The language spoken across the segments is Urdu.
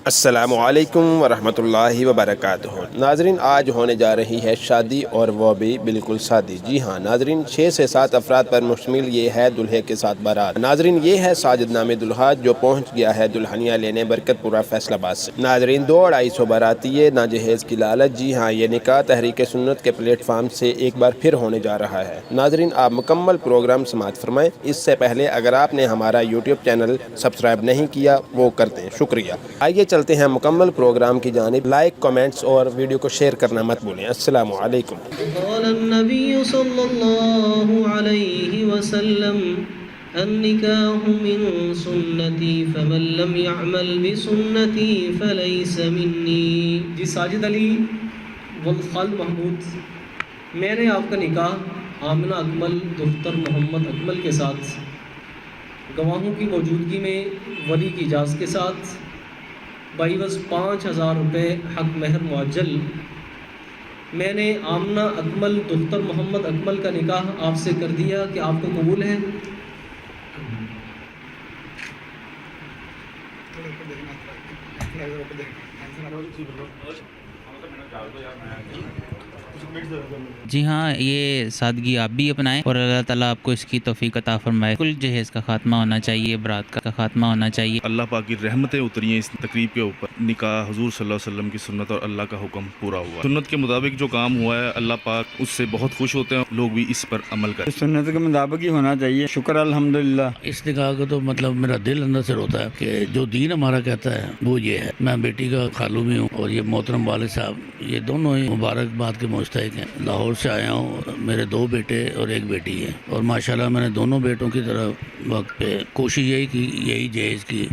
السلام علیکم ورحمۃ اللہ وبرکاتہ۔ ناظرین، آج ہونے جا رہی ہے شادی اور وہ بھی بالکل سادی۔ جی ہاں ناظرین، 6 سے 7 افراد پر مشتمل یہ ہے دلہے کے ساتھ بارات۔ ناظرین، یہ ہے ساجد نامی دلہا جو پہنچ گیا ہے دلہنیا لینے برکت پورہ فیصل آباد سے۔ ناظرین، 200-250 باراتی نا جہیز کی لالچ۔ جی ہاں، یہ نکاح تحریک سنت کے پلیٹ فارم سے ایک بار پھر ہونے جا رہا ہے۔ ناظرین، آپ مکمل پروگرام سماعت فرمائیں۔ اس سے پہلے اگر آپ نے ہمارا یوٹیوب چینل سبسکرائب نہیں کیا وہ کر دیں، شکریہ۔ آئیے چلتے ہیں مکمل پروگرام کی جانب۔ لائک، کمنٹس اور ویڈیو کو شیئر کرنا مت بھولیں۔ السلام علیکم۔ قال النبي صلى الله عليه وسلم النكاح من سنتي فمن لم يعمل بسنتي فليس مني۔ جی ساجد علی خالد محمود، میں نے آپ کا نکاح آمنہ اکمل دختر محمد اکمل کے ساتھ گواہوں کی موجودگی میں ولی کی اجازت کے ساتھ بعوض 5000 روپے حق مہر معجل میں نے آمنہ اکمل دختر محمد اکمل کا نکاح آپ سے کر دیا کہ آپ کو قبول ہے؟ جی ہاں، یہ سادگی آپ بھی اپنائیں اور اللہ تعالیٰ آپ کو اس کی توفیق عطا فرمائے۔ کل جہیز کا خاتمہ ہونا چاہیے، برات کا خاتمہ ہونا چاہیے۔ اللہ پاک کی رحمتیں اتری ہیں اس تقریب کے اوپر۔ نکاح حضور صلی اللہ علیہ وسلم کی سنت اور اللہ کا حکم پورا ہوا۔ سنت کے مطابق جو کام ہوا ہے اللہ پاک اس سے بہت خوش ہوتے ہیں، لوگ بھی اس پر عمل کریں۔ سنت کے مطابق ہی ہونا چاہیے۔ شکر الحمدللہ۔ اس نکاح کا تو مطلب میرا دل اندر سے روتا ہے کہ جو دین ہمارا کہتا ہے وہ یہ ہے۔ میں بیٹی کا خالو بھی ہوں اور یہ محترم والد صاحب، یہ دونوں ہی مبارکباد کے مستحق ہیں۔ لاہور سے آیا ہوں، میرے 2 بیٹے اور 1 بیٹی ہے، اور ماشاءاللہ میں نے دونوں بیٹوں کی طرف وقت پہ کوشش یہی کی، یہی جہیز کی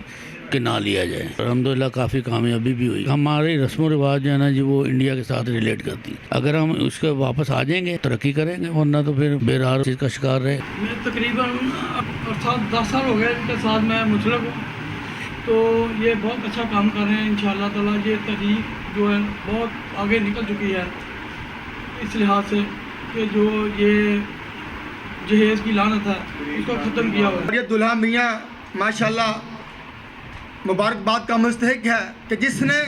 کہ نہ لیا جائے۔ الحمدللہ کافی کامیابی بھی ہوئی۔ ہمارے رسم و رواج جو ہے نا جی، وہ انڈیا کے ساتھ ریلیٹ کرتی ہے۔ اگر ہم اس کے واپس آ جائیں گے ترقی کریں گے، ورنہ تو پھر بہرحال چیز کا شکار رہے۔ میں تقریباً 10 سال ہو گئے ان کے ساتھ میں منسلک ہوں، تو یہ بہت اچھا کام کر رہے ہیں انشاءاللہ تعالیٰ۔ یہ تحریک جو ہے بہت آگے نکل چکی ہے اس لحاظ سے کہ جو یہ جہیز کی لعنت ہے اس کو ختم کیا ہوا ہے۔ یہ دلہا میاں ماشاءاللہ مبارکباد کا مستحق ہے کہ جس نے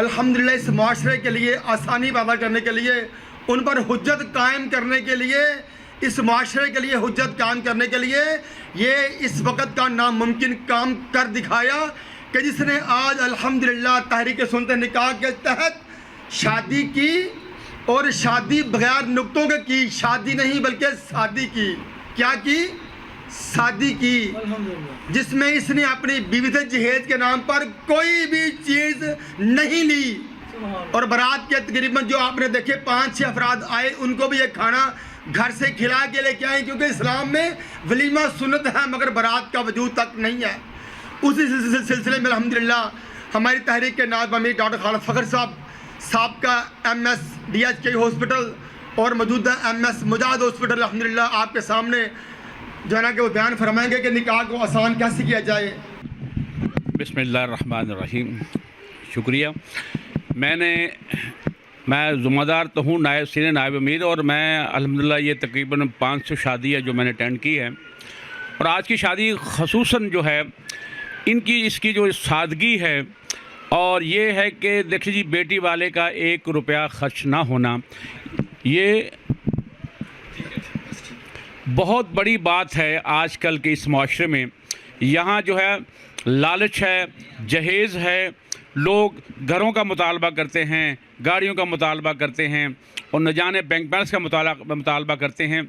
الحمدللہ اس معاشرے کے لیے آسانی پیدا کرنے کے لیے، ان پر حجت قائم کرنے کے لیے، اس معاشرے کے لیے حجت قائم کرنے کے لیے یہ اس وقت کا ناممکن کام کر دکھایا کہ جس نے آج الحمدللہ تحریک سنت نکاح کے تحت شادی کی، اور شادی بغیر نقطوں کے کی، شادی نہیں بلکہ شادی کی۔ کیا کی؟ شادی کی، جس میں اس نے اپنی بیوی سے جہیز کے نام پر کوئی بھی چیز نہیں لی، اور برات کے تقریباً جو آپ نے دیکھے 5-6 افراد آئے، ان کو بھی یہ کھانا گھر سے کھلا کے لے کے آئے، کیونکہ اسلام میں ولیمہ سنت ہے مگر برات کا وجود تک نہیں ہے۔ اسی سلسلے میں الحمدللہ ہماری تحریک کے نائب امیر ڈاکٹر خالد فخر صاحب، سابقہ MSDH ہاسپٹل اور موجودہ MS مجاہد ہاسپٹل، الحمدللہ آپ کے سامنے جو ہے نا کہ وہ بیان فرمائیں گے کہ نکاح کو آسان کیسے کیا جائے۔ بسم اللہ الرحمن الرحیم۔ شکریہ۔ میں ذمہ دار تو ہوں سینئر نائب امیر، اور میں الحمدللہ یہ تقریباً 500 شادی ہے جو میں نے اٹینڈ کی ہے، اور آج کی شادی خصوصاً جو ہے اس کی جو سادگی ہے، اور یہ ہے کہ دیکھیں جی بیٹی والے کا 1 روپیہ خرچ نہ ہونا، یہ بہت بڑی بات ہے آج کل کے اس معاشرے میں۔ یہاں جو ہے لالچ ہے، جہیز ہے، لوگ گھروں کا مطالبہ کرتے ہیں، گاڑیوں کا مطالبہ کرتے ہیں، اور نہ جانے بینک بیلنس کا مطالبہ کرتے ہیں۔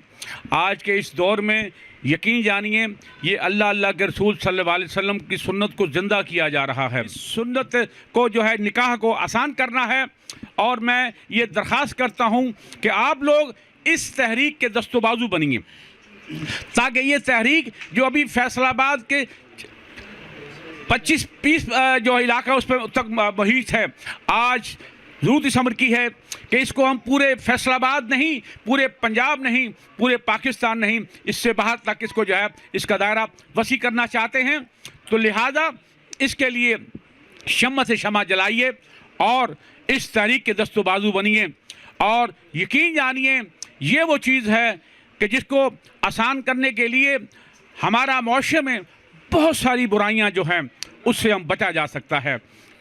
آج کے اس دور میں یقین جانیے یہ اللہ کے رسول صلی اللہ علیہ وسلم کی سنت کو زندہ کیا جا رہا ہے۔ سنت کو جو ہے نکاح کو آسان کرنا ہے، اور میں یہ درخواست کرتا ہوں کہ آپ لوگ اس تحریک کے دست و بازو بنیے، تاکہ یہ تحریک جو ابھی فیصل آباد کے 25-20 جو علاقہ اس پہ تک محیط ہے، آج ضرورت اس امر کی ہے کہ اس کو ہم پورے فیصل آباد نہیں، پورے پنجاب نہیں، پورے پاکستان نہیں، اس سے باہر تک اس کو جو ہے اس کا دائرہ وسیع کرنا چاہتے ہیں۔ تو لہذا اس کے لیے شمع سے شمع جلائیے اور اس تحریک کے دست و بازو بنیے، اور یقین جانیے یہ وہ چیز ہے کہ جس کو آسان کرنے کے لیے ہمارا معاشرے میں بہت ساری برائیاں جو ہیں اس سے ہم بچا جا سکتا ہے۔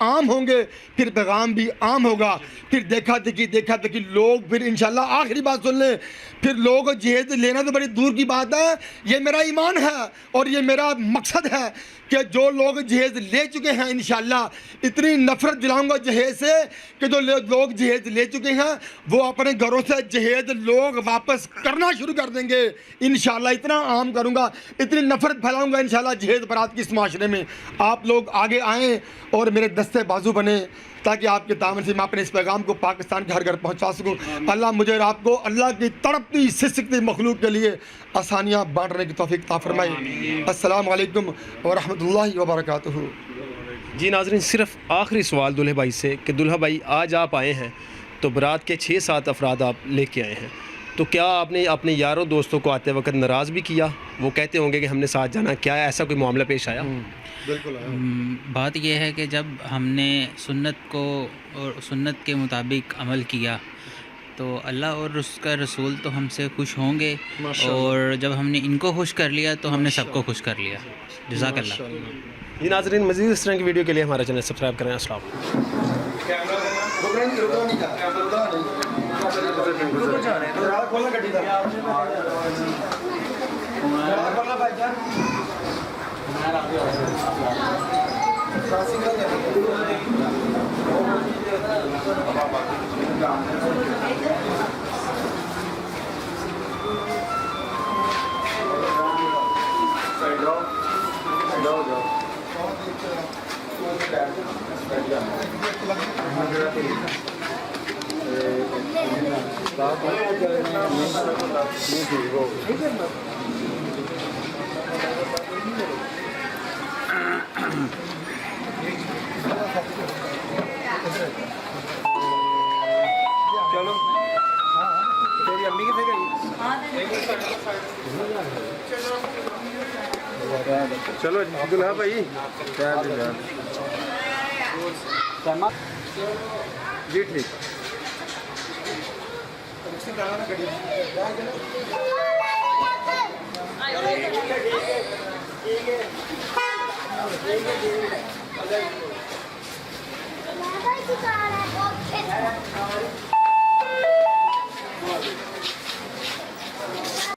عام ہوں گے پھر پیغام بھی عام ہوگا. پھر دیکھا دیکھی لوگ پھر انشاءاللہ آخری بات سن لیں, پھر لوگ جہیز لینا تو بڑی دور کی بات ہے. یہ میرا ایمان ہے اور یہ میرا مقصد ہے کہ جو لوگ جہیز لے چکے ہیں انشاءاللہ اتنی نفرت دلاؤں گا جہیز سے کہ جو لوگ جہیز لے چکے ہیں وہ اپنے گھروں سے جہیز لوگ واپس کرنا شروع کر دیں گے انشاءاللہ. اتنا عام کروں گا, اتنی نفرت پھیلاؤں گا انشاءاللہ جہیز برات کی اس معاشرے میں. آپ لوگ آگے آئیں اور میرے دستے بازو بنیں تاکہ آپ کے تعاون سے میں اپنے اس پیغام کو پاکستان کے ہر گھر پہنچا سکوں. اللہ مجھے اور آپ کو اللہ کی تڑپتی سسکتی مخلوق کے لیے آسانیاں بانٹنے کی توفیق عطا فرمائے. السلام علیکم ورحمۃ اللہ وبرکاتہ. جی ناظرین, صرف آخری سوال دلہے بھائی سے کہ دلہا بھائی آج آپ آئے ہیں تو برات کے 6-7 افراد آپ لے کے آئے ہیں, تو کیا آپ نے اپنے یاروں دوستوں کو آتے وقت ناراض بھی کیا؟ وہ کہتے ہوں گے کہ ہم نے ساتھ جانا, کیا ایسا کوئی معاملہ پیش آیا؟ بالکل. بات یہ ہے کہ جب ہم نے سنت کو اور سنت کے مطابق عمل کیا تو اللہ اور اس کا رسول تو ہم سے خوش ہوں گے, اور جب ہم نے ان کو خوش کر لیا تو ہم نے سب کو خوش کر لیا. جزاک اللہ. جی ناظرین, مزید اس طرح کی ویڈیو کے لیے ہمارا چینل سبسکرائب کریں. السلام چلو تیری امی کتنے گئی؟ چلو دلہا بھائی جی ٹھیک. Bye.